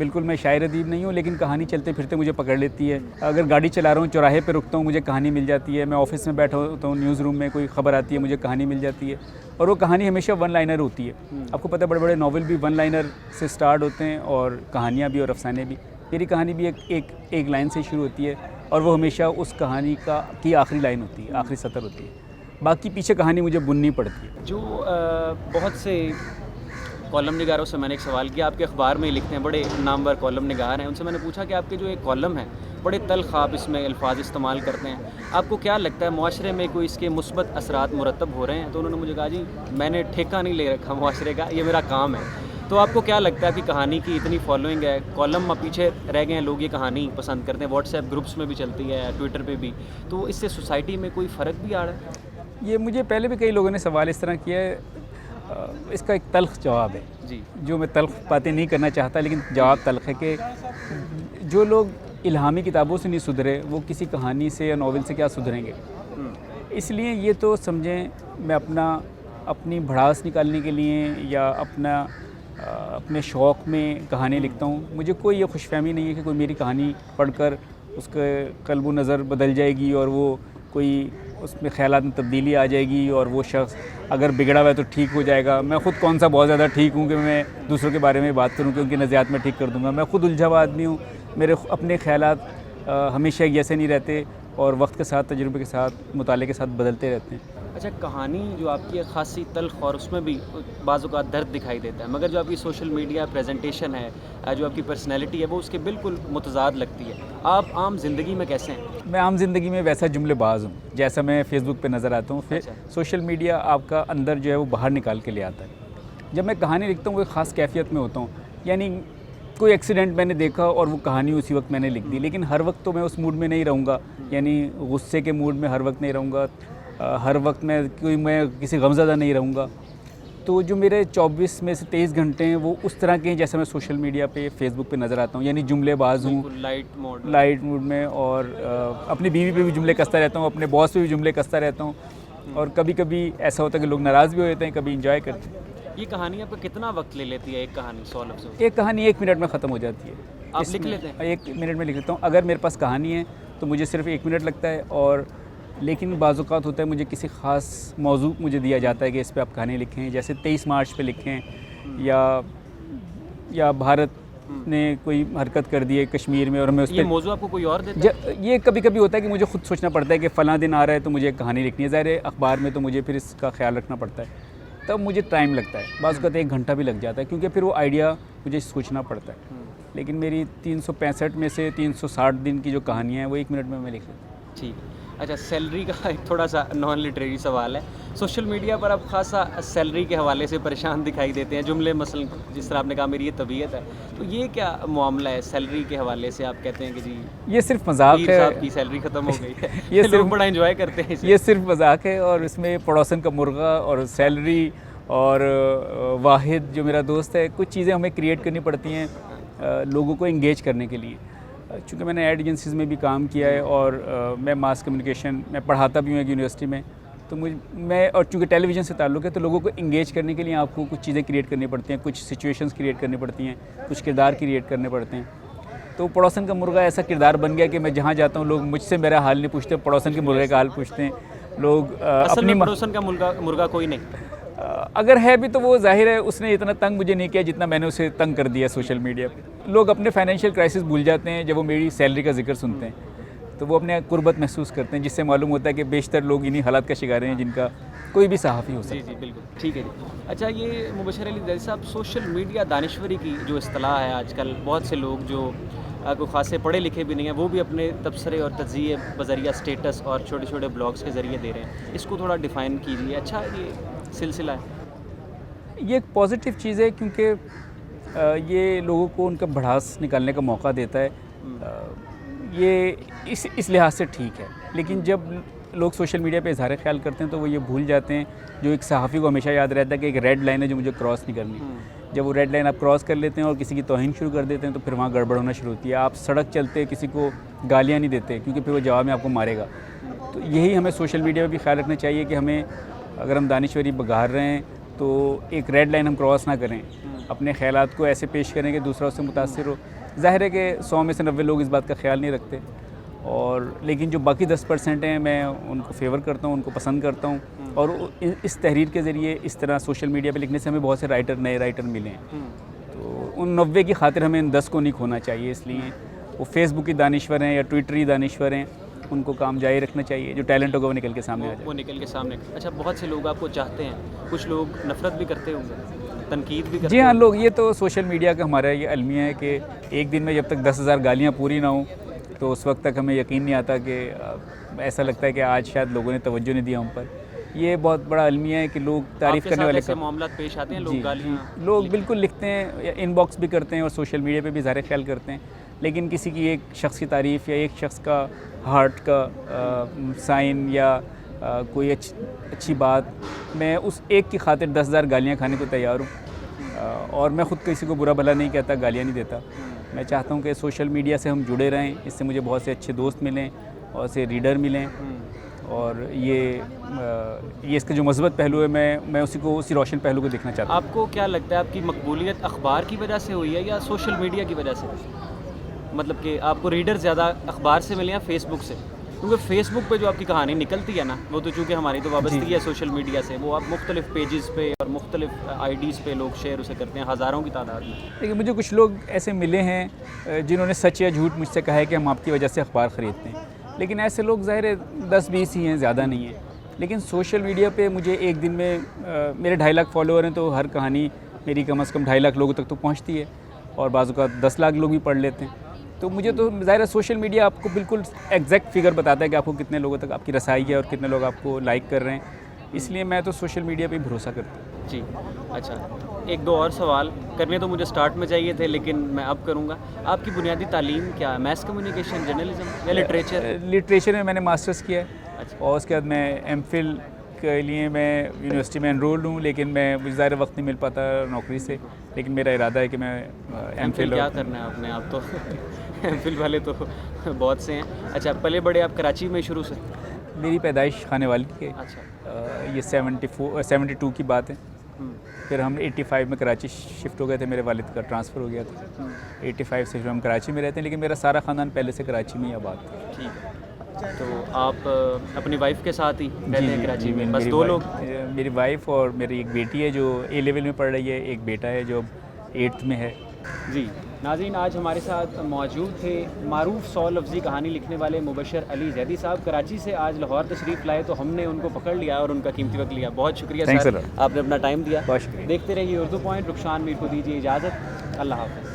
بالکل میں شاعر ادیب نہیں ہوں، لیکن کہانی چلتے پھرتے مجھے پکڑ لیتی ہے. اگر گاڑی چلا رہا ہوں چوراہے پہ رکتا ہوں مجھے کہانی مل جاتی ہے. میں آفس میں بیٹھا ہوتا ہوں نیوز روم میں کوئی خبر آتی ہے مجھے کہانی مل جاتی ہے، اور وہ کہانی ہمیشہ ون لائنر ہوتی ہے. آپ کو پتہ ہے بڑے بڑے ناول بھی ون لائنر سے سٹارٹ ہوتے ہیں، اور کہانیاں بھی اور افسانے بھی. میری کہانی بھی ایک لائن سے شروع ہوتی ہے، اور وہ ہمیشہ اس کہانی کی آخری لائن ہوتی ہے، آخری سطر ہوتی ہے. باقی پیچھے کہانی مجھے بننی پڑتی ہے. جو بہت سے کالم نگاروں سے میں نے ایک سوال کیا، آپ کے اخبار میں ہی لکھتے ہیں، بڑے نامور کالم نگار ہیں، ان سے میں نے پوچھا کہ آپ کے جو ایک کالم ہے بڑے تلخ آپ اس میں الفاظ استعمال کرتے ہیں، آپ کو کیا لگتا ہے معاشرے میں کوئی اس کے مثبت اثرات مرتب ہو رہے ہیں؟ تو انہوں نے مجھے کہا جی میں نے ٹھیکہ نہیں لے رکھا معاشرے کا، یہ میرا کام ہے. تو آپ کو کیا لگتا ہے کہ کہانی کی اتنی فالوئنگ ہے، کالم پیچھے رہ گئے ہیں، لوگ یہ کہانی پسند کرتے ہیں، واٹس ایپ گروپس میں بھی چلتی ہے، ٹویٹر پہ بھی، تو اس سے سوسائٹی میں کوئی فرق بھی آ رہا ہے؟ یہ مجھے پہلے بھی کئی لوگوں نے سوال اس طرح کیا ہے. اس کا ایک تلخ جواب ہے جی جو میں تلخ باتیں نہیں کرنا چاہتا، لیکن جواب تلخ ہے کہ جو لوگ الہامی کتابوں سے نہیں سدھرے وہ کسی کہانی سے یا ناول سے کیا سدھریں گے. اس لیے یہ تو سمجھیں میں اپنی بھڑاس نکالنے کے لیے یا اپنے شوق میں کہانی لکھتا ہوں. مجھے کوئی یہ خوش فہمی نہیں ہے کہ کوئی میری کہانی پڑھ کر اس کے قلب و نظر بدل جائے گی اور وہ کوئی اس میں خیالات میں تبدیلی آ جائے گی اور وہ شخص اگر بگڑا ہوا ہے تو ٹھیک ہو جائے گا. میں خود کون سا بہت زیادہ ٹھیک ہوں کہ میں دوسروں کے بارے میں بات کروں کہ ان کے نظریات میں ٹھیک کر دوں گا. میں خود الجھا ہوا آدمی ہوں. میرے اپنے خیالات ہمیشہ ایسے نہیں رہتے اور وقت کے ساتھ تجربے کے ساتھ مطالعے کے ساتھ بدلتے رہتے ہیں. اچھا، کہانی جو آپ کی خاصی تلخ اور اس میں بھی بعض اوقات درد دکھائی دیتا ہے، مگر جو آپ کی سوشل میڈیا پریزنٹیشن ہے، جو آپ کی پرسنالٹی ہے، وہ اس کے بالکل متضاد لگتی ہے. آپ عام زندگی میں کیسے ہیں؟ میں عام زندگی میں ویسا جملے باز ہوں جیسا میں فیس بک پہ نظر آتا ہوں. پھر سوشل میڈیا آپ کا اندر جو ہے وہ باہر نکال کے لے آتا ہے. جب میں کہانی لکھتا ہوں وہ ایک خاص کیفیت میں ہوتا ہوں، یعنی کوئی ایکسیڈنٹ میں نے دیکھا اور وہ کہانی اسی وقت میں نے لکھ دی. لیکن ہر وقت تو میں اس موڈ میں نہیں رہوں گا، یعنی غصے کے موڈ میں ہر وقت نہیں رہوں گا، ہر وقت میں کسی غمزدہ نہیں رہوں گا. تو جو میرے 24 میں سے 23 گھنٹے ہیں وہ اس طرح کے ہیں جیسے میں سوشل میڈیا پہ فیس بک پہ نظر آتا ہوں، یعنی جملے باز ہوں لائٹ موڈ میں، اور اپنی بیوی پہ بھی جملے کستا رہتا ہوں، اپنے باس پہ بھی جملے کستا رہتا ہوں. اور کبھی کبھی ایسا ہوتا ہے کہ لوگ ناراض بھی ہو جاتے ہیں، کبھی انجوائے کرتے ہیں. یہ کہانی آپ کا کتنا وقت لے لیتی ہے؟ ایک کہانی 100 لفظوں؟ ایک کہانی 1 منٹ میں ختم ہو جاتی ہے. آپ لکھ لیتے ہیں؟ 1 منٹ میں لکھ لیتا ہوں. اگر میرے پاس کہانی ہے تو مجھے صرف 1 منٹ لگتا ہے، اور لیکن بعض اوقات ہوتا ہے مجھے کسی خاص موضوع مجھے دیا جاتا ہے کہ اس پہ آپ کہانی لکھیں، جیسے 23 مارچ پہ لکھیں، یا بھارت نے کوئی حرکت کر دی ہے کشمیر میں اور میں اس پہ. یہ موضوع آپ کو کوئی اور دیتا ہے؟ یہ کبھی کبھی ہوتا ہے کہ مجھے خود سوچنا پڑتا ہے کہ فلاں دن آ رہا ہے تو مجھے ایک کہانی لکھنی ہے. ظاہر ہے اخبار میں تو مجھے پھر اس کا خیال رکھنا پڑتا ہے، تب مجھے ٹائم لگتا ہے. بعض اوقات 1 گھنٹہ بھی لگ جاتا ہے کیونکہ پھر وہ آئیڈیا مجھے سوچنا پڑتا ہے. لیکن میری 365 میں سے 360 دن کی جو کہانیاں ہیں وہ 1 منٹ میں لکھ لیتا ہوں. ٹھیک. اچھا، سیلری کا ایک تھوڑا سا نان لٹریری سوال ہے. سوشل میڈیا پر آپ خاصا سیلری کے حوالے سے پریشان دکھائی دیتے ہیں، جملے مثلا جس طرح آپ نے کہا میری یہ طبیعت ہے، تو یہ کیا معاملہ ہے سیلری کے حوالے سے؟ آپ کہتے ہیں کہ جی یہ صرف مذاق ہے، صاحب کی سیلری ختم ہو گئی ہے. یہ لوگ بڑا انجوائے کرتے ہیں. یہ صرف مذاق ہے، اور اس میں پڑوسن کا مرغا اور سیلری اور واحد جو میرا دوست ہے، کچھ چیزیں ہمیں کریٹ کرنی پڑتی ہیں لوگوں کو انگیج کرنے کے لیے. چونکہ میں نے ایڈ ایجنسیز میں بھی کام کیا ہے اور میں ماس کمیونیکیشن میں پڑھاتا بھی ہوں ایک یونیورسٹی میں، تو اور چونکہ ٹیلی ویژن سے تعلق ہے تو لوگوں کو انگیج کرنے کے لیے آپ کو کچھ چیزیں کریٹ کرنی پڑتی ہیں، کچھ سچویشنز کریٹ کرنی پڑتی ہیں، کچھ کردار کریٹ کرنے پڑتے ہیں. تو پڑوسن کا مرغا ایسا کردار بن گیا کہ میں جہاں جاتا ہوں لوگ مجھ سے میرا حال نہیں پوچھتے، پڑوسن کے مرغے کا حال پوچھتے ہیں. لوگ اپنی پڑوسن کا مرغا کوئی نہیں، اگر ہے بھی تو وہ ظاہر ہے اس نے اتنا تنگ مجھے نہیں کیا جتنا میں نے اسے تنگ کر دیا سوشل میڈیا پہ. لوگ اپنے فائنینشیل کرائسس بھول جاتے ہیں جب وہ میری سیلری کا ذکر سنتے ہیں، تو وہ اپنے قربت محسوس کرتے ہیں، جس سے معلوم ہوتا ہے کہ بیشتر لوگ انہی حالات کا شکار ہیں جن کا کوئی بھی صحافی ہو سکتا ہے. جی بالکل ٹھیک ہے جی. اچھا، یہ مبشر علی دہلوی صاحب، سوشل میڈیا دانشوری کی جو اصطلاح ہے آج کل بہت سے لوگ جو کو خاصے پڑھے لکھے بھی نہیں ہیں وہ بھی اپنے تبصرے اور تجزیے بذریعہ اسٹیٹس اور چھوٹے چھوٹے بلاگس کے ذریعے دے رہے ہیں، اس کو تھوڑا ڈیفائن کیجیے. اچھا، یہ سلسلہ ہے، یہ ایک پازیٹیو چیز ہے کیونکہ یہ لوگوں کو ان کا بھڑاس نکالنے کا موقع دیتا ہے. یہ اس لحاظ سے ٹھیک ہے. لیکن جب لوگ سوشل میڈیا پہ اظہار خیال کرتے ہیں تو وہ یہ بھول جاتے ہیں جو ایک صحافی کو ہمیشہ یاد رہتا ہے کہ ایک ریڈ لائن ہے جو مجھے کراس نہیں کرنی. جب وہ ریڈ لائن آپ کراس کر لیتے ہیں اور کسی کی توہین شروع کر دیتے ہیں تو پھر وہاں گڑبڑ ہونا شروع ہوتی ہے. آپ سڑک چلتے کسی کو گالیاں نہیں دیتے کیونکہ پھر وہ جواب میں آپ کو مارے گا. تو یہی ہمیں سوشل میڈیا پہ بھی خیال رکھنا چاہیے کہ ہمیں اگر ہم دانشوری بگار رہے ہیں تو ایک ریڈ لائن ہم کراس نہ کریں. اپنے خیالات کو ایسے پیش کریں کہ دوسرا اس سے متاثر ہو. ظاہر ہے کہ 100 میں سے 90 لوگ اس بات کا خیال نہیں رکھتے, اور لیکن جو باقی 10% ہیں میں ان کو فیور کرتا ہوں, ان کو پسند کرتا ہوں. اور اس تحریر کے ذریعے اس طرح سوشل میڈیا پہ لکھنے سے ہمیں بہت سے نئے رائٹر ملے ہیں. تو ان 90 کی خاطر ہمیں ان 10 کو نہیں کھونا چاہیے. اس لیے وہ فیس بک کی دانشور ہیں یا ٹویٹری دانشور ہیں, ان کو کام جاری رکھنا چاہیے. جو ٹیلنٹ ہوگا وہ نکل کے سامنے آ جائے. وہ نکل کے سامنے. اچھا, بہت سے لوگ آپ کو چاہتے ہیں, کچھ لوگ نفرت بھی کرتے ہوں گے, تنقید بھی کرتے جی ہاں, ہوں لوگ, یہ تو سوشل میڈیا کا ہمارا یہ المیہ ہے کہ ایک دن میں جب تک 10,000 گالیاں پوری نہ ہوں تو اس وقت تک ہمیں یقین نہیں آتا, کہ ایسا لگتا ہے کہ آج شاید لوگوں نے توجہ نہیں دیا ہم پر. یہ بہت بڑا المیہ ہے کہ لوگ تعریف کرنے والے ایسے معاملات پیش آتے ہیں, لوگ جی گالیاں لوگ بالکل لکھتے ہیں, ان باکس بھی کرتے ہیں اور سوشل میڈیا پہ بھی ظاہر خیال کرتے ہیں, لیکن کسی کی ایک شخص کی تعریف یا ایک شخص کا ہارٹ کا سائن یا کوئی اچھی بات, میں اس ایک کی خاطر 10,000 گالیاں کھانے کو تیار ہوں. اور میں خود کسی کو برا بھلا نہیں کہتا, گالیاں نہیں دیتا. میں چاہتا ہوں کہ سوشل میڈیا سے ہم جڑے رہیں, اس سے مجھے بہت سے اچھے دوست ملیں اور سے ریڈر ملیں, اور یہ اس کا جو مثبت پہلو ہے میں اسی روشن پہلو کو دیکھنا چاہتا ہوں. آپ کو کیا لگتا ہے آپ کی مقبولیت اخبار کی وجہ سے ہوئی ہے یا سوشل میڈیا کی وجہ سے؟ مطلب کہ آپ کو ریڈر زیادہ اخبار سے ملے یا فیس بک سے؟ کیونکہ فیس بک پہ جو آپ کی کہانی نکلتی ہے نا, وہ تو چونکہ ہماری تو وابستگی ہے سوشل میڈیا سے, وہ آپ مختلف پیجز پہ اور مختلف IDs پہ لوگ شیئر اسے کرتے ہیں ہزاروں کی تعداد میں. لیکن مجھے کچھ لوگ ایسے ملے ہیں جنہوں نے سچ یا جھوٹ مجھ سے کہا ہے کہ ہم آپ کی وجہ سے اخبار خریدتے ہیں, لیکن ایسے لوگ ظاہر 10-20 ہی ہیں, زیادہ نہیں ہیں. لیکن سوشل میڈیا پہ مجھے ایک دن میں میرے 2.5 لاکھ فالوور ہیں, تو ہر کہانی میری کم از کم 2.5 لاکھ لوگوں تک تو پہنچتی ہے, اور بعض اوقات 10 لاکھ لوگ بھی پڑھ لیتے ہیں. تو مجھے تو ظاہر ہے سوشل میڈیا آپ کو بالکل ایگزیکٹ فگر بتاتا ہے کہ آپ کو کتنے لوگوں تک آپ کی رسائی ہے اور کتنے لوگ آپ کو لائک کر رہے ہیں. اس لیے میں تو سوشل میڈیا پہ بھروسہ کرتا ہوں. جی اچھا, 1-2 اور سوال کرنے تو مجھے سٹارٹ میں چاہیے تھے, لیکن میں اب کروں گا. آپ کی بنیادی تعلیم کیا ہے؟ میس کمیونیکیشن, جرنلزم یا لٹریچر؟ لٹریچر میں نے ماسٹرز کیا ہے, اچھا, اور اس کے بعد میں MPhil کے لیے میں یونیورسٹی میں انرولڈ ہوں, لیکن مجھے ظاہر وقت نہیں مل پاتا نوکری سے, لیکن میرا ارادہ ہے کہ میں MPhil کیا کرنا ہے آپ نے؟ آپ تو MPhil والے تو بہت سے ہیں. اچھا, پلے بڑے آپ کراچی میں شروع سے؟ میری پیدائش خانے والد کی ہے. اچھا, یہ 72 کی بات ہے. پھر ہم 85 میں کراچی شفٹ ہو گئے تھے, میرے والد کا ٹرانسفر ہو گیا تھا. 85 سے ہم کراچی میں رہتے ہیں, لیکن میرا سارا خاندان پہلے سے کراچی میں ہی آباد تھا. ٹھیک ہے. تو آپ اپنی وائف کے ساتھ ہی رہتے ہیں کراچی میں؟ بس 2 لوگ؟ میری وائف اور میری ایک بیٹی ہے جو A لیول میں پڑھ رہی ہے, ایک بیٹا ہے جو 8th میں ہے. جی ناظرین, آج ہمارے ساتھ موجود تھے معروف 100 لفظی کہانی لکھنے والے مبشر علی زیدی صاحب. کراچی سے آج لاہور تشریف لائے, تو ہم نے ان کو پکڑ لیا اور ان کا قیمتی وقت لیا. بہت شکریہ سر, آپ نے اپنا ٹائم دیا. بہت شکریہ. دیکھتے رہیے اردو پوائنٹ. رخشان میر کو دیجیے اجازت. اللہ حافظ.